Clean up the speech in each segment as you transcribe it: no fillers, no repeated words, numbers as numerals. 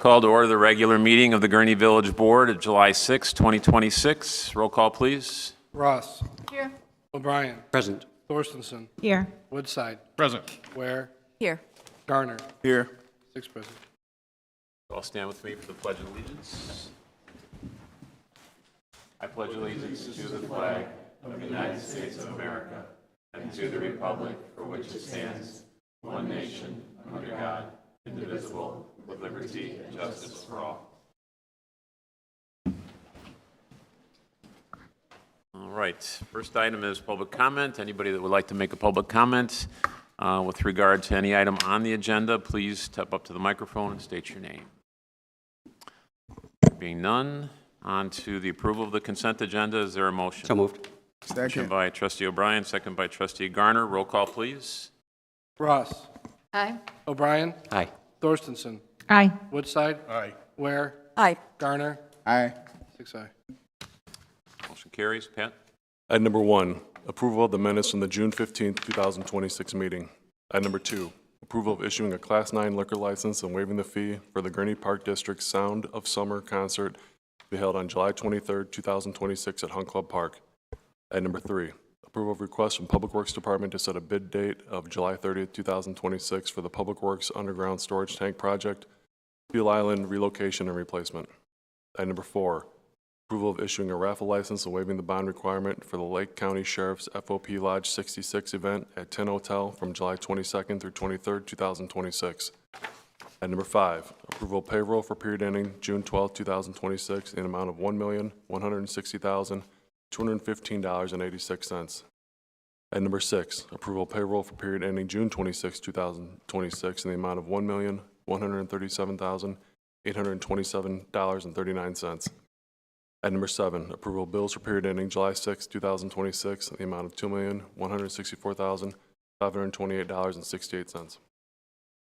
Call to order the regular meeting of the Gurnee Village Board of July 6, 2026. Roll call, please. Ross. Here. O'Brien. Present. Thorstenson. Here. Woodside. Present. Ware. Here. Garner. Here. 6 present. All stand with me for the Pledge of Allegiance. I pledge allegiance to the flag of the United States of America and to the republic for which it stands, one nation, under God, indivisible, with liberty and justice for all. All right. First item is public comment. Anybody that would like to make a public comment with regard to any item on the agenda, please step up to the microphone and state your name. Being none, on to the approval of the consent agenda. Is there a motion? So moved. Motion by Trustee O'Brien, second by Trustee Garner. Roll call, please. Ross. Aye. O'Brien. Aye. Thorstenson. Aye. Woodside. Aye. Ware. Aye. Garner. Aye. 6 aye. Motion carries. Pat? Item number 1, approval of the minutes from the June 15, 2026 meeting. Item number 2, approval of issuing a Class 9 liquor license and waiving the fee for the Gurnee Park District Sound of Summer concert to be held on July 23, 2026 at Hunt Club Park. Item number 3, approval of request from Public Works Department to set a bid date of July 30, 2026 for the Public Works Underground Storage Tank Project, Beale Island relocation and replacement. Item number 4, approval of issuing a raffle license and waiving the bond requirement for the Lake County Sheriff's FOP Lodge 66 event at 10 Hotel from July 22nd through 23rd, 2026. Item number 5, approval of payroll for period ending June 12, 2026 in an amount of $1,160,215.86. Item number 6, approval of payroll for period ending June 26, 2026 in the amount of $1,137,827.39. Item number 7, approval of bills for period ending July 6, 2026 in the amount of $2,164,528.68. Is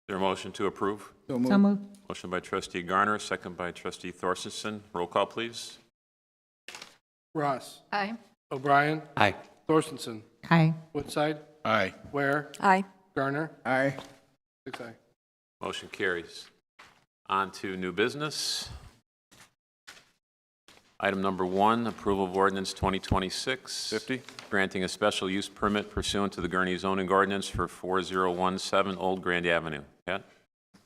there a motion to approve? So moved. Motion by Trustee Garner, second by Trustee Thorstenson. Roll call, please. Ross. Aye. O'Brien. Aye. Thorstenson. Aye. Woodside. Aye. Ware. Aye. Garner. Aye. 6 aye. Motion carries. On to new business. Item number 1, approval of ordinance 2026-50, granting a special use permit pursuant to the Gurnee zoning ordinance for 4017 Old Grand Avenue. Pat?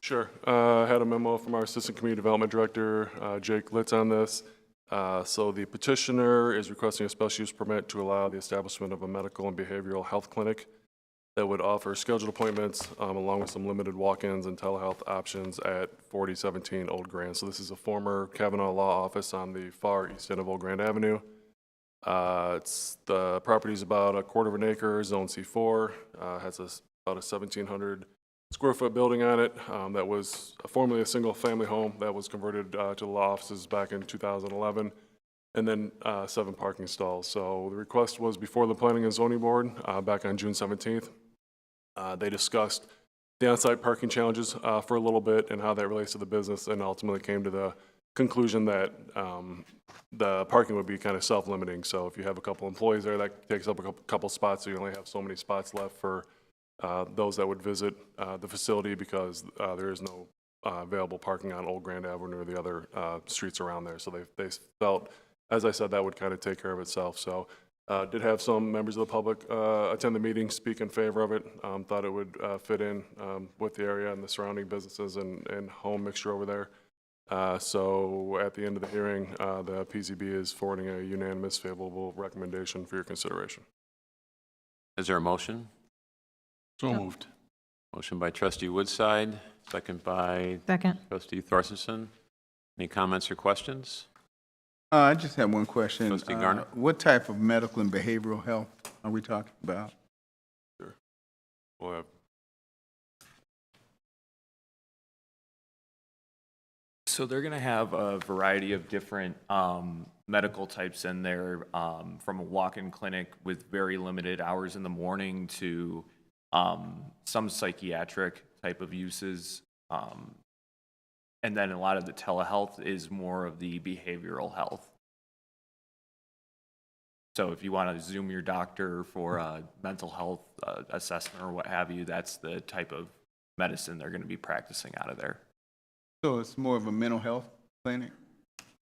Sure. I had a memo from our Assistant Community Development Director, Jake Litz, on this. So the petitioner is requesting a special use permit to allow the establishment of a medical and behavioral health clinic that would offer scheduled appointments along with some limited walk-ins and telehealth options at 4017 Old Grand. So this is a former Kavanaugh Law Office on the far east end of Old Grand Avenue. The property is about a quarter of an acre, Zone C4, has about a 1,700 square foot building on it that was formerly a single family home that was converted to the law offices back in 2011, and then 7 parking stalls. So the request was before the Planning and Zoning Board back on June 17th. They discussed the on-site parking challenges for a little bit and how that relates to the business, and ultimately came to the conclusion that the parking would be kind of self-limiting. So if you have a couple employees there, that takes up a couple spots, so you only have so many spots left for those that would visit the facility, because there is no available parking on Old Grand Avenue or the other streets around there. So they felt, as I said, that would kind of take care of itself. So did have some members of the public attend the meeting, speak in favor of it, thought it would fit in with the area and the surrounding businesses and home mixture over there. So at the end of the hearing, the PZB is forwarding a unanimous favorable recommendation for your consideration. Is there a motion? So moved. Motion by Trustee Woodside, second by Trustee Thorstenson. Any comments or questions? I just have one question. Trustee Garner? What type of medical and behavioral health are we talking about? Sure. We'll have So they're going to have a variety of different medical types in there, from a walk-in clinic with very limited hours in the morning to some psychiatric type of uses. And then a lot of the telehealth is more of the behavioral health. So if you want to Zoom your doctor for a mental health assessment or what have you, that's the type of medicine they're going to be practicing out of there. So it's more of a mental health clinic?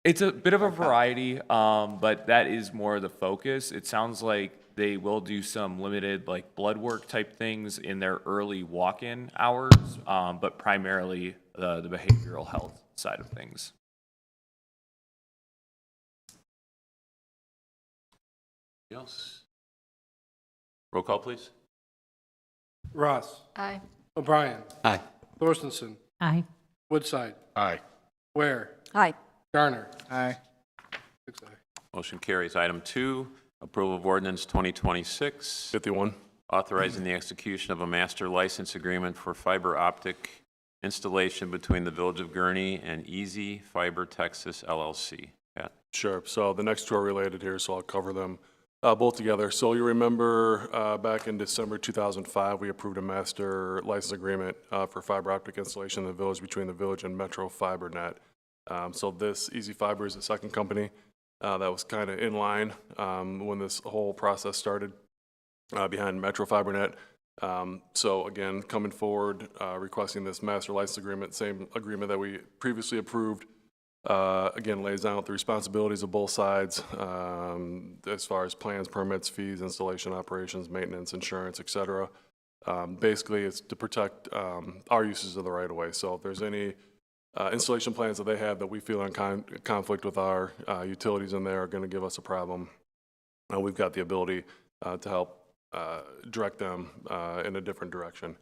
It's a bit of a variety, but that is more the focus. It sounds like they will do some limited like blood work type things in their early walk-in hours, but primarily the behavioral health side of things. Anything else? Roll call, please. Ross. Aye. O'Brien. Aye. Thorstenson. Aye. Woodside. Aye. Ware. Aye. Garner. Aye. 6 ayes. Motion carries. Item 2, approval of ordinance 2026, 51. authorizing the execution of a master license agreement for fiber optic installation between the Village of Gurnee and Easy Fiber Texas LLC. Pat? Sure. So the next two are related here, so I'll cover them both together. So you remember back in December 2005, we approved a master license agreement for fiber optic installation in the village between the village and Metro FiberNet. So this Easy Fiber is the second company that was kind of in line when this whole process started behind Metro FiberNet. So again, coming forward, requesting this master license agreement, same agreement that we previously approved. Again, lays out the responsibilities of both sides as far as plans, permits, fees, installation, operations, maintenance, insurance, et cetera. Basically, it's to protect our uses of the right-of-way. So if there's any installation plans that they have that we feel in conflict with our utilities in there are going to give us a problem, we've got the ability to help direct them in a different direction.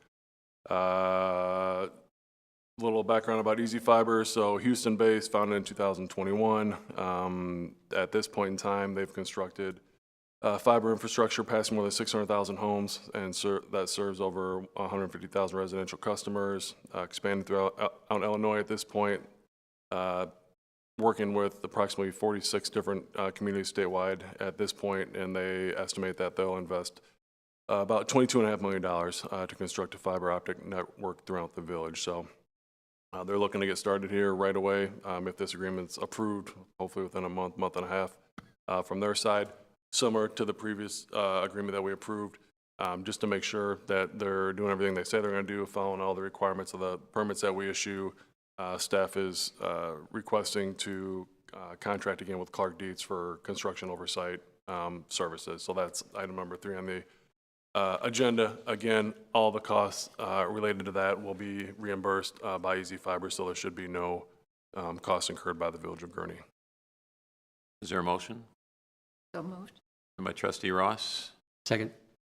Little background about Easy Fiber. So Houston-based, founded in 2021. At this point in time, they've constructed fiber infrastructure passing more than 600,000 homes, and that serves over 150,000 residential customers, expanding throughout out Illinois at this point, working with approximately 46 different communities statewide at this point, and they estimate that they'll invest about $22.5 million to construct a fiber optic network throughout the village. So they're looking to get started here right away if this agreement's approved, hopefully within a month and a half from their side, similar to the previous agreement that we approved, just to make sure that they're doing everything they say they're going to do, following all the requirements of the permits that we issue. Staff is requesting to contract again with Clark Dietz for construction oversight services. So that's item number 3 on the agenda. Again, all the costs related to that will be reimbursed by Easy Fiber, so there should be no costs incurred by the Village of Gurnee. Is there a motion? So moved. Motion by Trustee Ross, Second.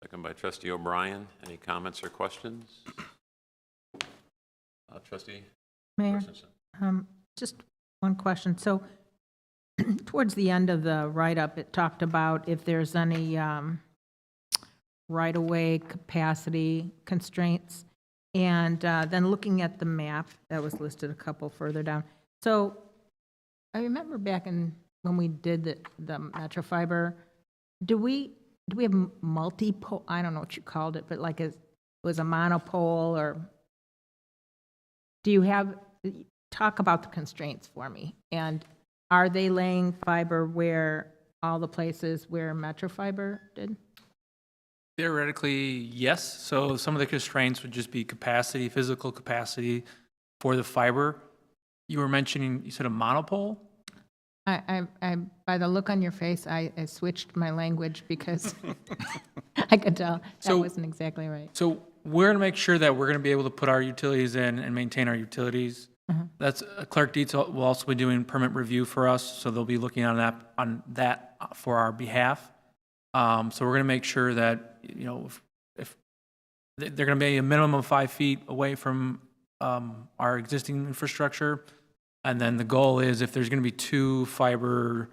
second by Trustee O'Brien. Any comments or questions? Trustee Mayor, Christensen. just one question. So towards the end of the write-up, it talked about if there's any right-of-way capacity constraints. And then looking at the map that was listed a couple further down. So I remember back when we did the Metro Fiber, do we have multi-pole? I don't know what you called it, but like it was a monopole, or do you have, talk about the constraints for me. And are they laying fiber where all the places where Metro Fiber did? Theoretically, yes. So some of the constraints would just be capacity, physical capacity for the fiber. You were mentioning, you said a monopole? I by the look on your face, I switched my language because I could tell that So- wasn't exactly right. So we're going to make sure that we're going to be able to put our utilities in and maintain our utilities. That's Clark Dietz will also be doing permit review for us, so they'll be looking on that for our behalf. So we're going to make sure that, you know, if they're going to be a minimum of 5 feet away from our existing infrastructure, and then the goal is if there's going to be 2 fiber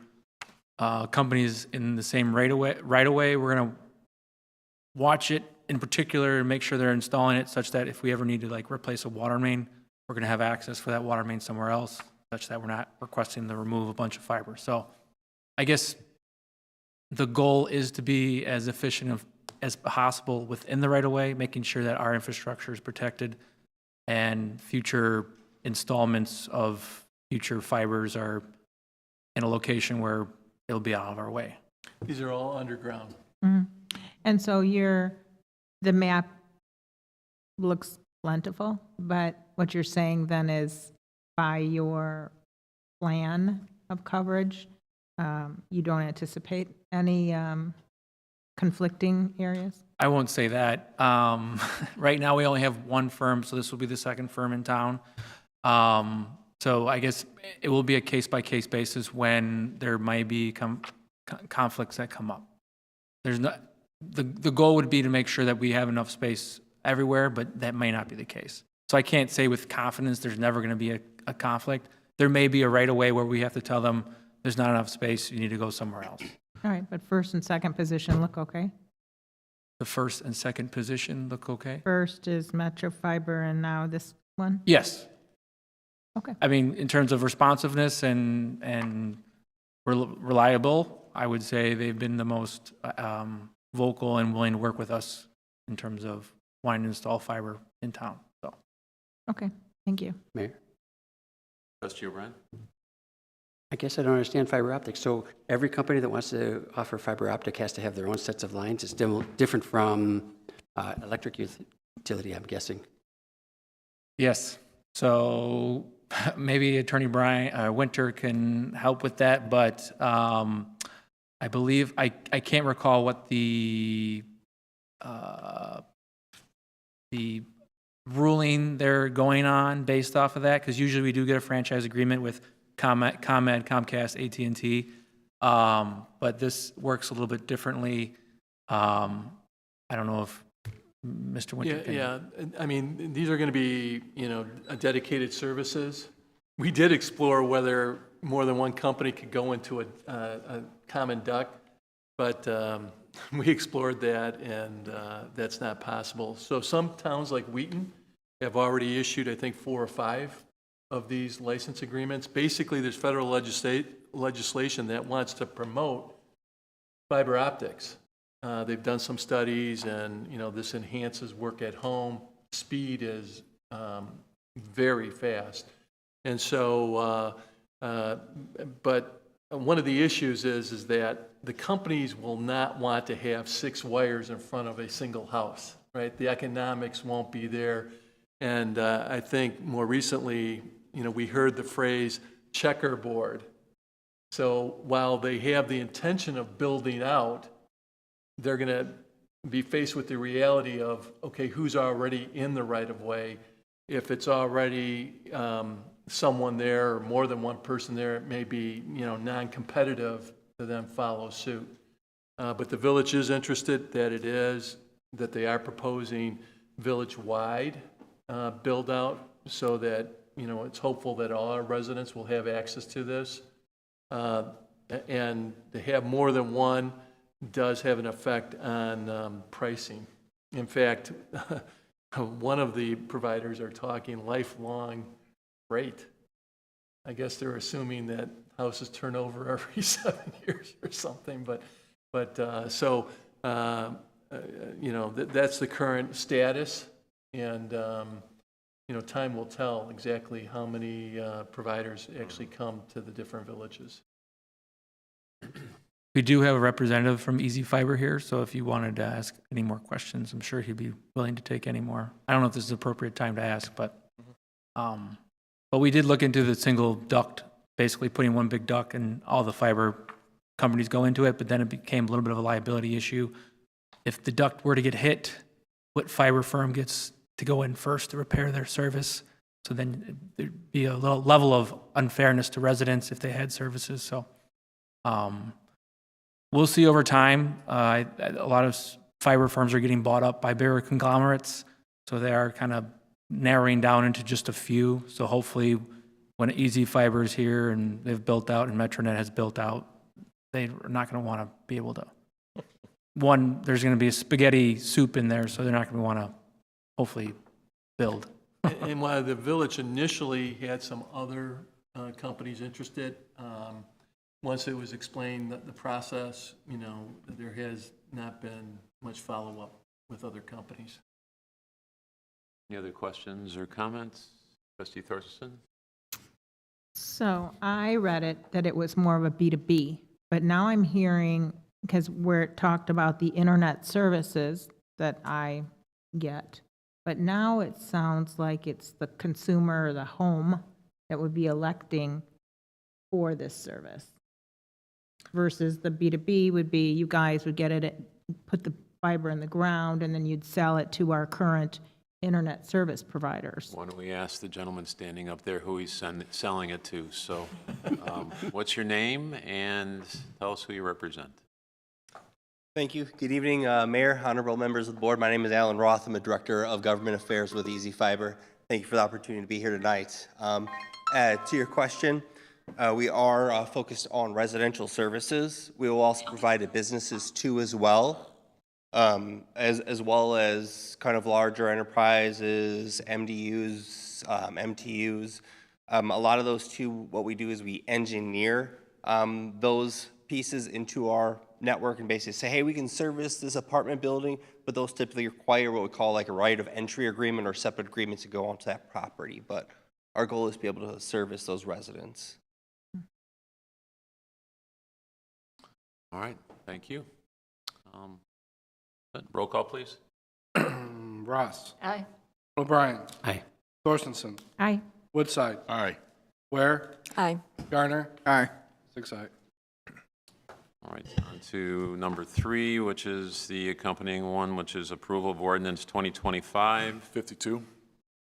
companies in the same right away, we're going to watch it in particular and make sure they're installing it such that if we ever need to like replace a water main, we're going to have access for that water main somewhere else, such that we're not requesting to remove a bunch of fiber. So I guess the goal is to be as efficient as possible within the right-of-way, making sure that our infrastructure is protected and future installments of future fibers are in a location where it'll be out of our way. These are all underground. And so the map looks plentiful, but what you're saying then is by your plan of coverage, you don't anticipate any conflicting areas? I won't say that. Right now, we only have one firm, so this will be the second firm in town. So I guess it will be a case-by-case basis when there might be conflicts that come up. There's not, the goal would be to make sure that we have enough space everywhere, but that may not be the case. So I can't say with confidence there's never going to be a conflict. There may be a right-of-way where we have to tell them there's not enough space, you need to go somewhere else. All right, but first and second position look okay? The first and second position look okay? First is Metro Fiber and now this one? Yes. Okay. I mean, in terms of responsiveness and reliable, I would say they've been the most vocal and willing to work with us in terms of wanting to install fiber in town, so. Okay, thank you. Mayor, Trustee O'Brien? I guess I don't understand fiber optics. So every company that wants to offer fiber optic has to have their own sets of lines. It's different from electric utility, I'm guessing. Yes, so maybe Attorney Winter can help with that, but I believe, I can't recall what the ruling they're going on based off of that, because usually we do get a franchise agreement with ComEd, Comcast, AT&T, but this works a little bit differently. I don't know if Mr. Winter can. Yeah, I mean, these are going to be, dedicated services. We did explore whether more than one company could go into a common duct, but we explored that, and that's not possible. So some towns like Wheaton have already issued, I think, 4 or 5 of these license agreements. Basically, there's federal legislation that wants to promote fiber optics. They've done some studies, and this enhances work at home. Speed is very fast, and so. But one of the issues is that the companies will not want to have 6 wires in front of a single house, right? The economics won't be there, and I think more recently, we heard the phrase checkerboard. So while they have the intention of building out, they're going to be faced with the reality of, okay, who's already in the right-of-way? If it's already someone there or more than one person there, it may be, non-competitive to then follow suit. But the village is interested that they are proposing village-wide build-out so that, it's hopeful that all our residents will have access to this. And to have more than one does have an effect on pricing. In fact, one of the providers are talking lifelong rate. I guess they're assuming that houses turn over every 7 years or something, but that's the current status, and time will tell exactly how many providers actually come to the different villages. We do have a representative from Easy Fiber here, so if you wanted to ask any more questions, I'm sure he'd be willing to take any more. I don't know if this is the appropriate time to ask, but we did look into the single duct, basically putting one big duct and all the fiber companies go into it, but then it became a little bit of a liability issue. If the duct were to get hit, what fiber firm gets to go in first to repair their service? So then there'd be a little level of unfairness to residents if they had services. So we'll see over time. A lot of fiber firms are getting bought up by bigger conglomerates, so they are kind of narrowing down into just a few. So hopefully when Easy Fiber is here and they've built out and Metronet has built out, they're not going to want to be able to. One, there's going to be a spaghetti soup in there, so they're not going to want to hopefully build. And while the village initially had some other companies interested, once it was explained that the process, there has not been much follow-up with other companies. Any other questions or comments? Trustee Thorson? So I read it that it was more of a B2B, but now I'm hearing, because where it talked about the internet services that I get, but now it sounds like it's the consumer or the home that would be electing for this service. Versus the B2B would be, you guys would get it, put the fiber in the ground, and then you'd sell it to our current internet service providers. Why don't we ask the gentleman standing up there who he's selling it to? So what's your name, and tell us who you represent. Thank you. Good evening, Mayor, honorable members of the board. My name is Alan Roth. I'm the Director of Government Affairs with Easy Fiber. Thank you for the opportunity to be here tonight. To your question, we are focused on residential services. We will also provide to businesses too as well. As well as kind of larger enterprises, MDUs, MTUs. A lot of those too, what we do is we engineer those pieces into our network and basically say, hey, we can service this apartment building, but those typically require what we call like a right of entry agreement or separate agreements to go onto that property. But our goal is to be able to service those residents. All right, thank you. Roll call, please. Ross. Aye. O'Brien. Aye. Thorstenson. Aye. Woodside. Aye. Ware. Aye. Garner. Aye. 6 aye. All right, on to number 3, which is the accompanying one, which is approval of ordinance 2025. 52.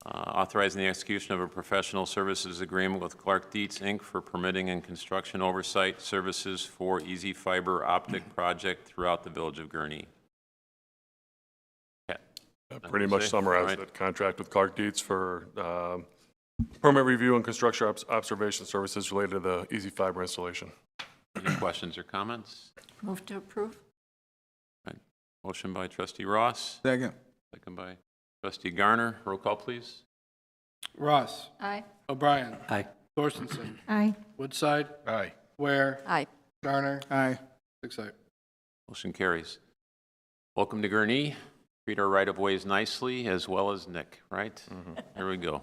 Authorizing the execution of a professional services agreement with Clark Dietz, Inc. for permitting and construction oversight services for Easy Fiber Optic project throughout the village of Gurnee. Pretty much summarized that contract with Clark Dietz for permit review and construction observation services related to the Easy Fiber installation. Any questions or comments? Move to approve. Right. Motion by trustee Ross, Second. second by trustee Garner. Roll call, please. Ross. Aye. O'Brien. Aye. Thorstenson. Aye. Woodside. Aye. Ware. Aye. Garner. Aye. 6 aye. Motion carries. Welcome to Gurnee. Treat our right-of-ways nicely, as well as Nick, right? Here we go.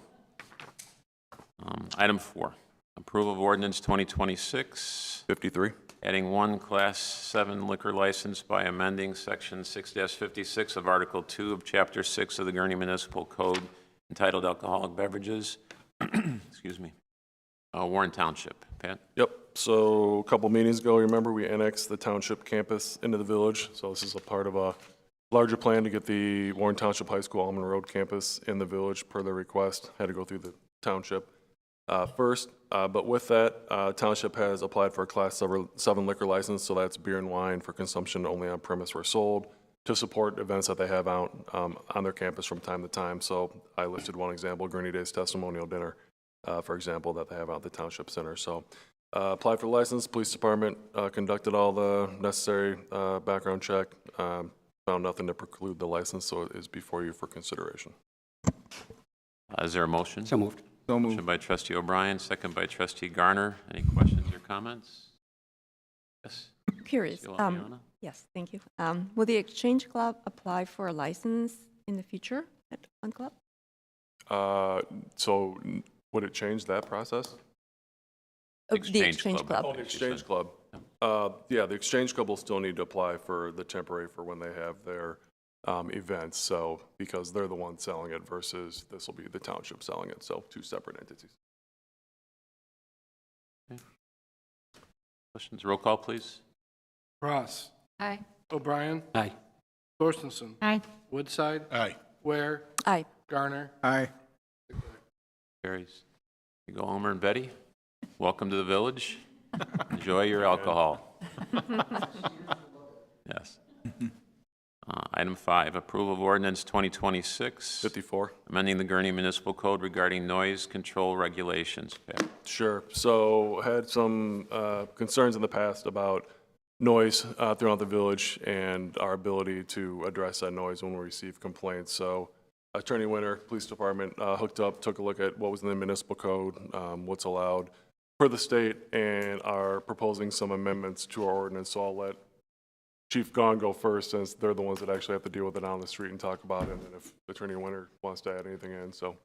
Item 4, approval of ordinance 2026, 53. adding one Class 7 liquor license by amending Section 6-56 of Article 2 of Chapter 6 of the Gurnee Municipal Code entitled Alcoholic Beverages, excuse me, Warren Township. Pat? Yep. So a couple meetings ago, remember, we annexed the township campus into the village. So this is a part of a larger plan to get the Warren Township High School Almond Road campus in the village per their request. Had to go through the township first. But with that, township has applied for a Class 7 liquor license. So that's beer and wine for consumption only on premise where sold to support events that they have out on their campus from time to time. So I listed one example, Gurnee Day's Testimonial Dinner, for example, that they have out at the township center. So applied for the license, police department conducted all the necessary background check, found nothing to preclude the license, so it is before you for consideration. Is there a motion? So moved. So Motion moved. by trustee O'Brien, second by trustee Garner. Any questions or comments? Yes? Curious. Trustee Laviana? Yes, thank you. Will the Exchange Club apply for a license in the future at Fun Club? So would it change that process? The Exchange Exchange Club. Club. The Exchange Club. Yeah, the Exchange Club will still need to apply for the temporary for when they have their events. So because they're the ones selling it versus this will be the township selling it. So 2 separate entities. Questions? Roll call, please. Ross. Aye. O'Brien. Aye. Thorstenson. Aye. Woodside. Aye. Ware. Aye. Garner. Aye. Carries. You go, Elmer and Betty. Welcome to the village. Enjoy your alcohol. Yes. Item 5, approval of ordinance 2026, 54. amending the Gurnee Municipal Code regarding noise control regulations. Pat? Sure. So had some concerns in the past about noise throughout the village and our ability to address that noise when we receive complaints. So Attorney Winter, Police Department hooked up, took a look at what was in the municipal code, what's allowed per the state, and are proposing some amendments to our ordinance. So I'll let Chief Gahn go first, since they're the ones that actually have to deal with it on the street and talk about it, and then if Attorney Winter wants to add anything in, so.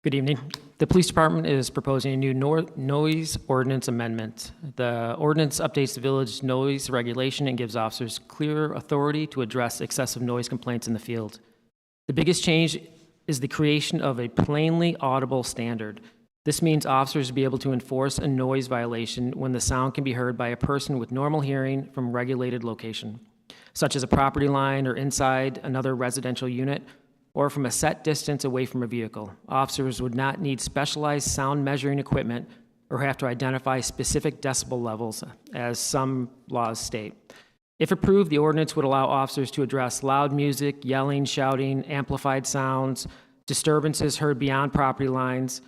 Good evening. The police department is proposing a new noise ordinance amendment. The ordinance updates the village noise regulation and gives officers clear authority to address excessive noise complaints in the field. The biggest change is the creation of a plainly audible standard. This means officers will be able to enforce a noise violation when the sound can be heard by a person with normal hearing from regulated location, such as a property line or inside another residential unit, or from a set distance away from a vehicle. Officers would not need specialized sound measuring equipment or have to identify specific decibel levels, as some laws state. If approved, the ordinance would allow officers to address loud music, yelling, shouting, amplified sounds, disturbances heard beyond property lines,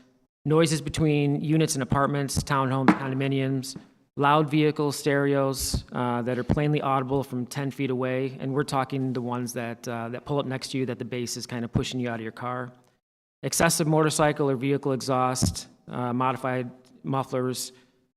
noises between units and apartments, townhomes, condominiums, loud vehicles, stereos that are plainly audible from 10 feet away, and we're talking the ones that pull up next to you that the bass is kind of pushing you out of your car. Excessive motorcycle or vehicle exhaust, modified mufflers,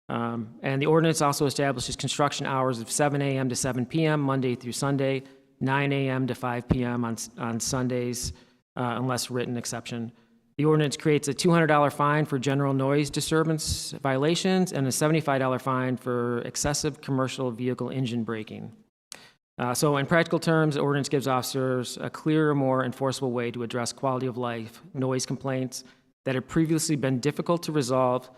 and the ordinance also establishes construction hours of 7 a.m. to 7 p.m. Monday through Sunday, 9 a.m. to 5 p.m. on Sundays, unless written exception. The ordinance creates a $200 fine for general noise disturbance violations and a $75 fine for excessive commercial vehicle engine braking. So in practical terms, the ordinance gives officers a clearer, more enforceable way to address quality of life noise complaints that have previously been difficult to resolve.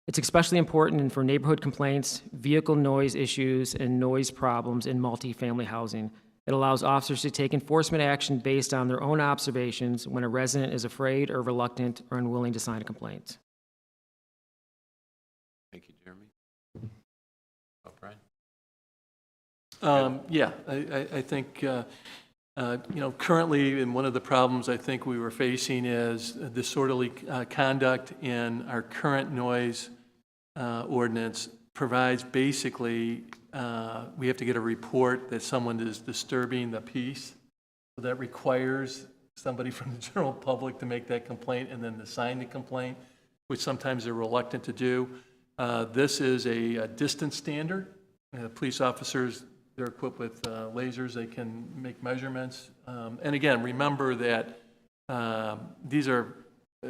It's especially important for neighborhood complaints, vehicle noise issues, and noise problems in multifamily housing. It allows officers to take enforcement action based on their own observations when a resident is afraid or reluctant or unwilling to sign a complaint. Thank you, Jeremy. Oh, Brian? Yeah, I think, currently, and one of the problems I think we were facing is disorderly conduct in our current noise ordinance provides basically, we have to get a report that someone is disturbing the peace. So that requires somebody from the general public to make that complaint and then to sign the complaint, which sometimes they're reluctant to do. This is a distance standard. Police officers, they're equipped with lasers. They can make measurements. And again, remember that these are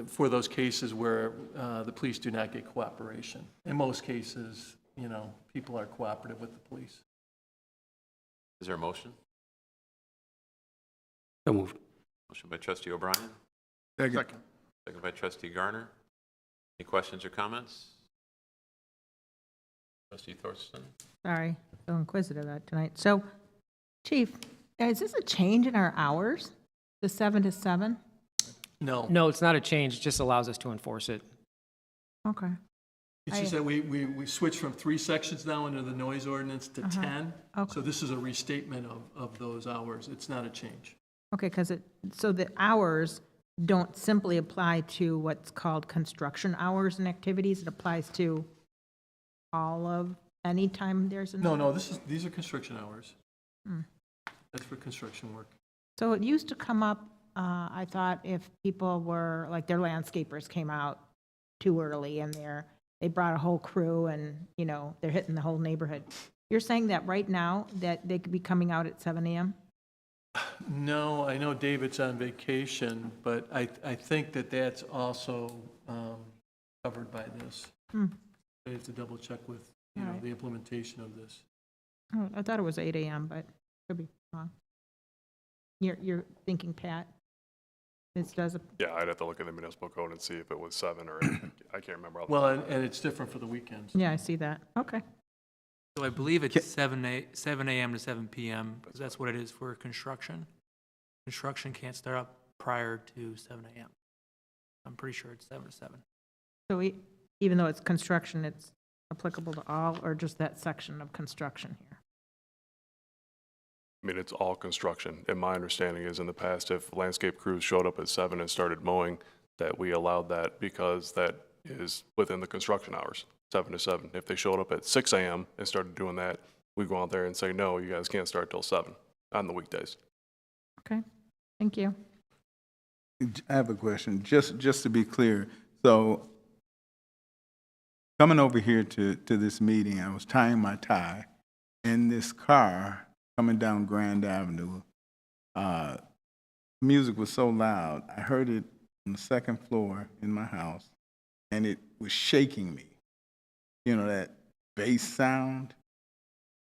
for those cases where the police do not get cooperation. In most cases, people are cooperative with the police. Is there a motion? So moved. Motion by trustee O'Brien, Second. second by trustee Garner. Any questions or comments? Trustee Thorson? Sorry, so inquisitive tonight. So, Chief, is this a change in our hours, the 7 to 7? No. No, it's not a change, it just allows us to enforce it. Okay. It's just that we switched from 3 sections now under the noise ordinance to 10. Okay. So this is a restatement of those hours. It's not a change. Okay, so the hours don't simply apply to what's called construction hours and activities. It applies to all of, any time there's a... No, these are construction hours. That's for construction work. So it used to come up, I thought, if people were, like their landscapers came out too early and they brought a whole crew and, they're hitting the whole neighborhood. You're saying that right now that they could be coming out at 7 a.m.? No, I know David's on vacation, but I think that's also covered by this. I have to double check with, All right. the implementation of this. Oh, I thought it was 8 a.m., but could be wrong. You're thinking, Pat? This does, Yeah, I'd have to look at the municipal code and see if it was 7 or 8. I can't remember. Well, and it's different for the weekends. yeah, I see that. Okay. So I believe it's 7 a.m. to 7 p.m., because that's what it is for construction. Construction can't start up prior to 7 a.m. I'm pretty sure it's 7 to 7. So even though it's construction, it's applicable to all, or just that section of construction here? I mean, it's all construction. And my understanding is in the past, if landscape crews showed up at 7 and started mowing, that we allowed that because that is within the construction hours, 7 to 7. If they showed up at 6 a.m. and started doing that, we go out there and say, no, you guys can't start till 7 on the weekdays. Okay, thank you. I have a question, just to be clear. So coming over here to this meeting, I was tying my tie in this car coming down Grand Avenue. Music was so loud, I heard it on the second floor in my house, and it was shaking me. That bass sound.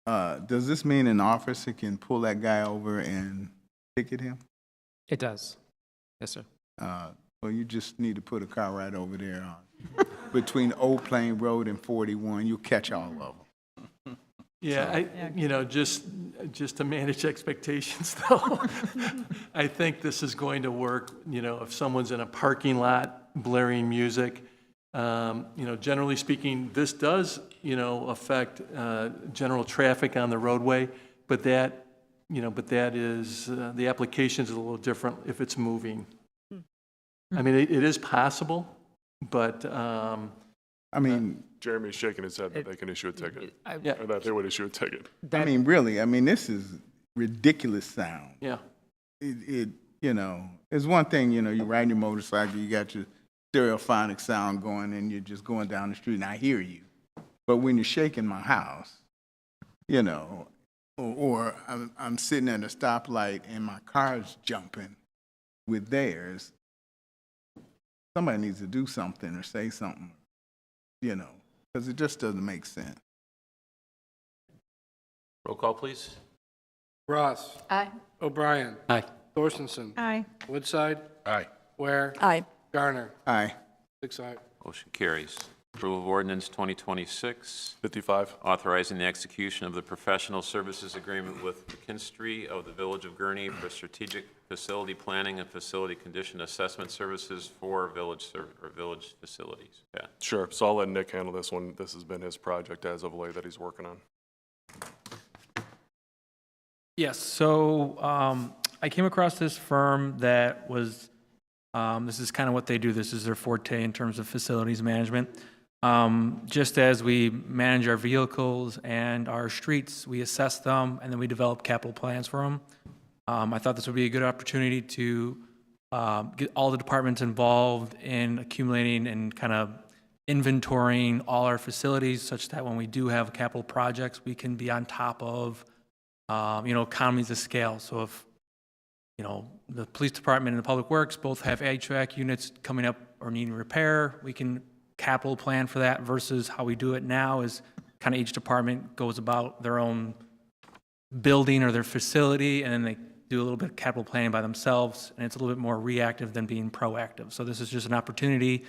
Does this mean an officer can pull that guy over and ticket him? It does. Yes, sir. Well, you just need to put a car right over there between Old Plain Road and 41. You'll catch all of them. Yeah, just to manage expectations, though, I think this is going to work, if someone's in a parking lot blaring music. Generally speaking, this does, affect general traffic on the roadway, but that is, the application is a little different if it's moving. I mean, it is possible, but, I mean, Jeremy's shaking his head that they can issue a ticket, yeah, or that they would issue a ticket. really, this is ridiculous sound. yeah. It's one thing, you're riding your motorcycle, you got your stereophonic sound going, and you're just going down the street, and I hear you. But when you're shaking my house, or I'm sitting at a stoplight and my car's jumping with theirs, somebody needs to do something or say something, because it just doesn't make sense. Roll call, please. Ross. Aye. O'Brien. Aye. Thorstenson. Aye. Woodside. Aye. Ware. Aye. Garner. Aye. 6 ayes. Motion carries. Approval of ordinance 2026, 55. authorizing the execution of the professional services agreement with McKinstry of the Village of Gurnee for strategic facility planning and facility condition assessment services for village facilities. Pat. Sure. So I'll let Nick handle this one. This has been his project as of late that he's working on. Yes, so I came across this firm that was, this is kind of what they do. This is their forte in terms of facilities management. Just as we manage our vehicles and our streets, we assess them and then we develop capital plans for them. I thought this would be a good opportunity to get all the departments involved in accumulating and kind of inventorying all our facilities such that when we do have capital projects, we can be on top of, economies of scale. So if, the police department and the public works both have HVAC units coming up or needing repair, we can capital plan for that versus how we do it now is kind of each department goes about their own building or their facility, and then they do a little bit of capital planning by themselves, and it's a little bit more reactive than being proactive. So this is just an opportunity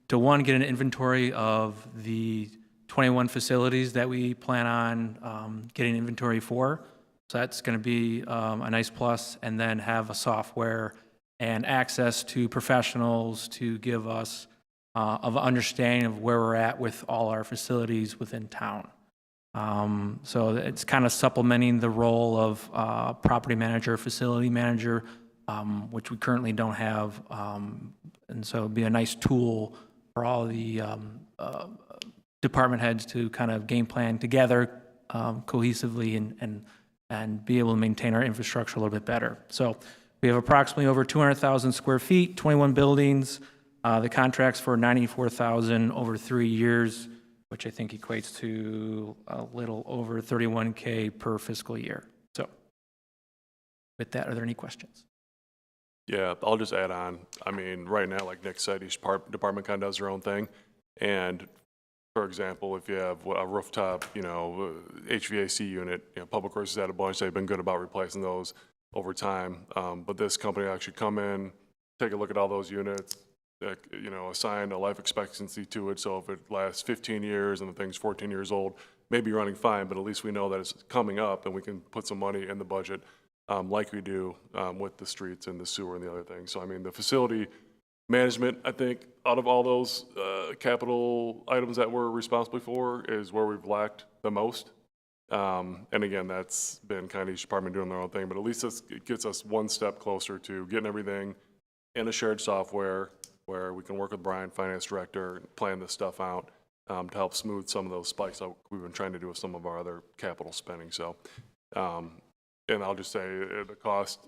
to, one, get an inventory of the 21 facilities that we plan on getting inventory for. So that's going to be a nice plus, and then have a software and access to professionals to give us of understanding of where we're at with all our facilities within town. So it's kind of supplementing the role of property manager, facility manager, which we currently don't have. And so it'd be a nice tool for all the department heads to kind of game plan together cohesively and be able to maintain our infrastructure a little bit better. So we have approximately over 200,000 square feet, 21 buildings. The contract's for $94,000 over 3 years, which I think equates to a little over $31K per fiscal year. So with that, are there any questions? Yeah, I'll just add on. I mean, right now, like Nick said, each department kind of does their own thing. And for example, if you have a rooftop, HVAC unit, Public Works has had a bunch. They've been good about replacing those over time. But this company actually come in, take a look at all those units, assign a life expectancy to it. So if it lasts 15 years and the thing's 14 years old, maybe running fine, but at least we know that it's coming up and we can put some money in the budget like we do with the streets and the sewer and the other things. So, I mean, the facility management, I think, out of all those capital items that we're responsible for is where we've lacked the most. And again, that's been kind of each department doing their own thing, but at least it gets us one step closer to getting everything in a shared software where we can work with Brian, finance director, and plan this stuff out to help smooth some of those spikes that we've been trying to do with some of our other capital spending. So, and I'll just say the cost,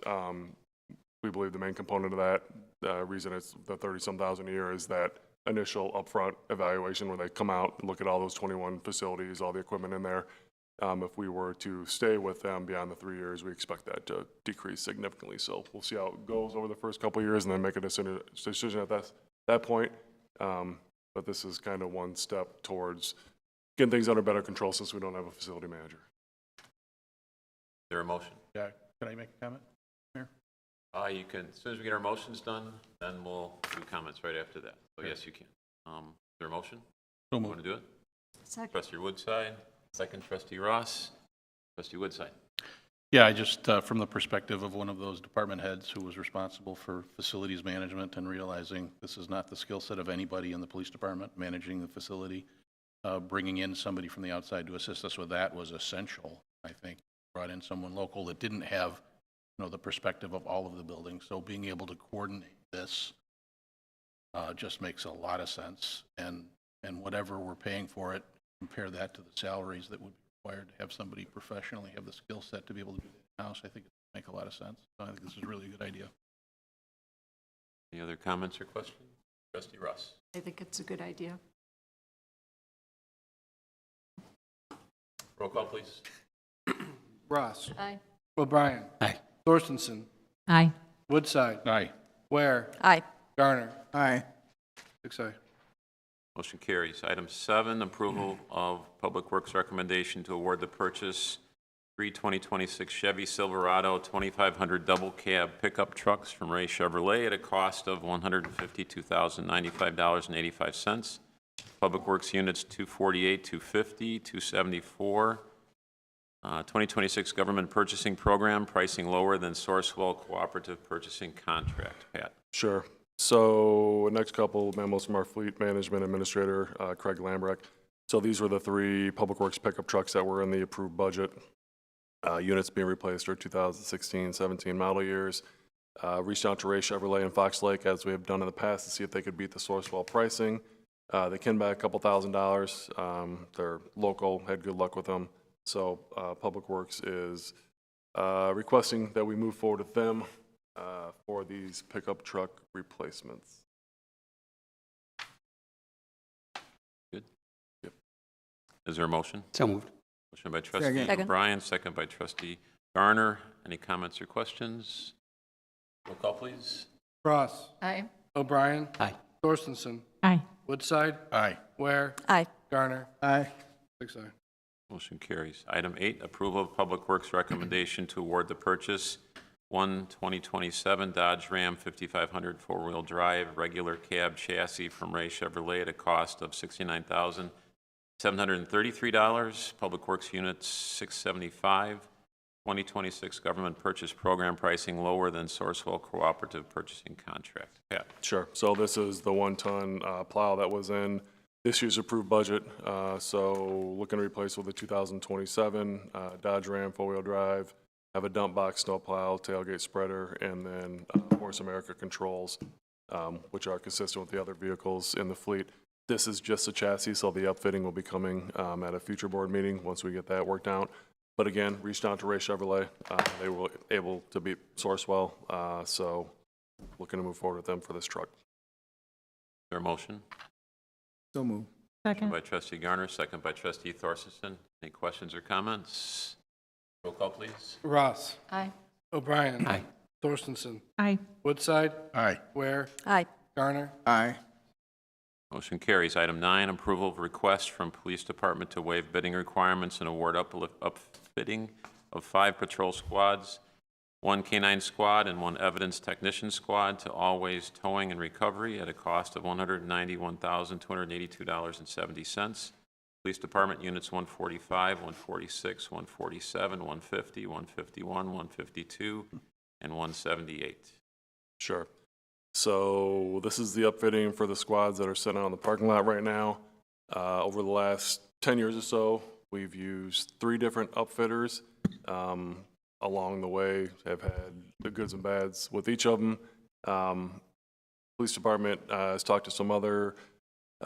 we believe the main component of that, the reason it's the 30-some thousand a year is that initial upfront evaluation where they come out and look at all those 21 facilities, all the equipment in there. If we were to stay with them beyond the 3 years, we expect that to decrease significantly. So we'll see how it goes over the first couple of years and then make a decision at that point. But this is kind of one step towards getting things under better control since we don't have a facility manager. Is there a motion? Yeah, can I make a comment, Mayor? You can, as soon as we get our motions done, then we'll do comments right after that. So yes, you can. Is there a motion? So Want to do it? Second. Trustee Woodside, second trustee Ross. Trustee Woodside. Yeah, I just, from the perspective of one of those department heads who was responsible for facilities management and realizing this is not the skill set of anybody in the police department managing the facility, bringing in somebody from the outside to assist us with that was essential, I think. Brought in someone local that didn't have, the perspective of all of the buildings. So being able to coordinate this just makes a lot of sense. And whatever we're paying for it, compare that to the salaries that would be required to have somebody professionally have the skill set to be able to do that in-house. I think it would make a lot of sense. So I think this is a really good idea. Any other comments or questions? Trustee Ross. I think it's a good idea. Roll call, please. Ross. Aye. O'Brien. Aye. Thorstensen. Aye. Woodside. Aye. Ware. Aye. Garner. Aye. 6 Motion carries. Item 7, approval of Public Works recommendation to award the purchase 2026 Chevy Silverado 2500 double cab pickup trucks from Ray Chevrolet at a cost of $152,095.85. Public Works units 248, 250, 274. 2026 Government Purchasing Program, pricing lower than Sourcewell Cooperative Purchasing Contract. Pat. Sure. So next couple memos from our Fleet Management Administrator, Craig Lambrecht. So these were the 3 Public Works pickup trucks that were in the approved budget. Units being replaced are 2016, 17 model years. Reached out to Ray Chevrolet and Fox Lake, as we have done in the past, to see if they could beat the Sourcewell pricing. They came back a couple $1,000s. They're local, had good luck with them. So Public Works is requesting that we move forward with them for these pickup truck replacements. Good. Yep. Is there a motion? So moved. Motion by trustee Second. O'Brien, second by trustee Garner. Any comments or questions? Roll call, please. Ross. Aye. O'Brien. Aye. Thorstensen. Aye. Woodside. Aye. Ware. Aye. Garner. Aye. 6 Motion carries. Item 8, approval of Public Works recommendation to award the purchase 2027 Dodge Ram 5500 four-wheel drive regular cab chassis from Ray Chevrolet at a cost of $69,733. Public Works units 675. 2026 Government Purchase Program, pricing lower than Sourcewell Cooperative Purchasing Contract. Pat. Sure. So this is the 1-ton plow that was in this year's approved budget. So looking to replace with a 2027 Dodge Ram four-wheel drive, have a dump box snow plow, tailgate spreader, and then Horse America controls, which are consistent with the other vehicles in the fleet. This is just a chassis, so the upfitting will be coming at a future board meeting once we get that worked out. But again, reached out to Ray Chevrolet. They were able to beat Sourcewell, so looking to move forward with them for this truck. Is there a motion? So moved. Second. By trustee Garner, second by trustee Thorstensen. Any questions or comments? Roll call, please. Ross. Aye. O'Brien. Aye. Thorstensen. Aye. Woodside. Aye. Ware. Aye. Garner. Aye. Motion carries. Item 9, approval of request from Police Department to waive bidding requirements and award upfitting of 5 patrol squads, 1 K-9 squad, and 1 evidence technician squad to Always Towing and Recovery at a cost of $191,282.70. Police Department units 145, 146, 147, 150, 151, 152, and 178. Sure. So this is the upfitting for the squads that are sitting out in the parking lot right now. Over the last 10 years or so, we've used 3 different upfitters. Along the way, have had the goods and bads with each of them. Police Department has talked to some other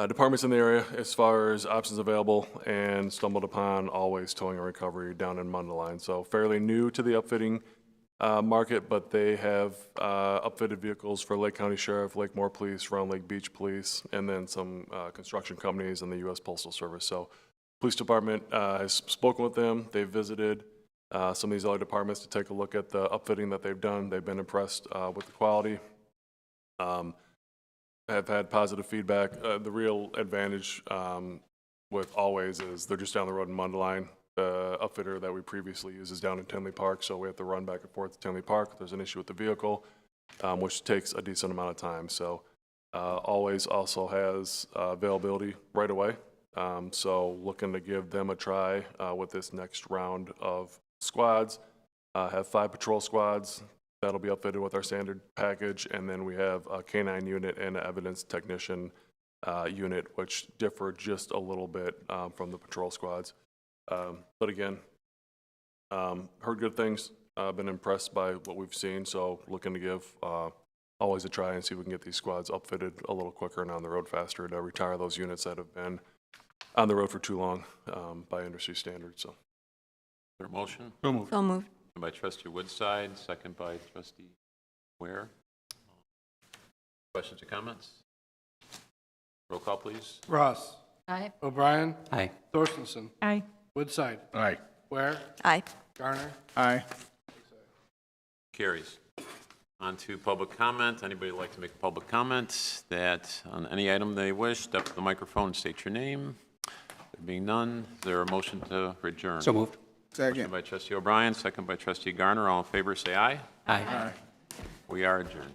departments in the area as far as options available and stumbled upon Always Towing and Recovery down in Mundelein. So fairly new to the upfitting market, but they have upfitted vehicles for Lake County Sheriff, Lake Moore Police, Round Lake Beach Police, and then some construction companies and the U.S. Postal Service. So Police Department has spoken with them. They've visited some of these other departments to take a look at the upfitting that they've done. They've been impressed with the quality. Have had positive feedback. The real advantage with Always is they're just down the road in Mundelein. upfitter that we previously used is down in Tinley Park, so we have to run back and forth to Tinley Park if there's an issue with the vehicle, which takes a decent amount of time. So Always also has availability right away. So looking to give them a try with this next round of squads. Have 5 patrol squads that'll be upfitted with our standard package, and then we have a K-9 unit and an evidence technician unit, which differ just a little bit from the patrol squads. But again, heard good things, been impressed by what we've seen, so looking to give always a try and see if we can get these squads upfitted a little quicker and on the road faster to retire those units that have been on the road for too long by industry standards. So, Is there a motion? So moved. So moved. By Trustee Woodside, second by Trustee Ware. Questions or comments? Roll call, please. Ross. Aye. O'Brien. Aye. Thorstensen. Aye. Woodside. Aye. Ware. Aye. Garner. Aye. Carries. On to public comment. Anybody would like to make a public comment that on any item they wish, step to the microphone and state your name. There being none, is there a motion to adjourn? So moved. Motion Second. by Trustee O'Brien, second by Trustee Garner. All in favor, say aye. Aye. We are adjourned.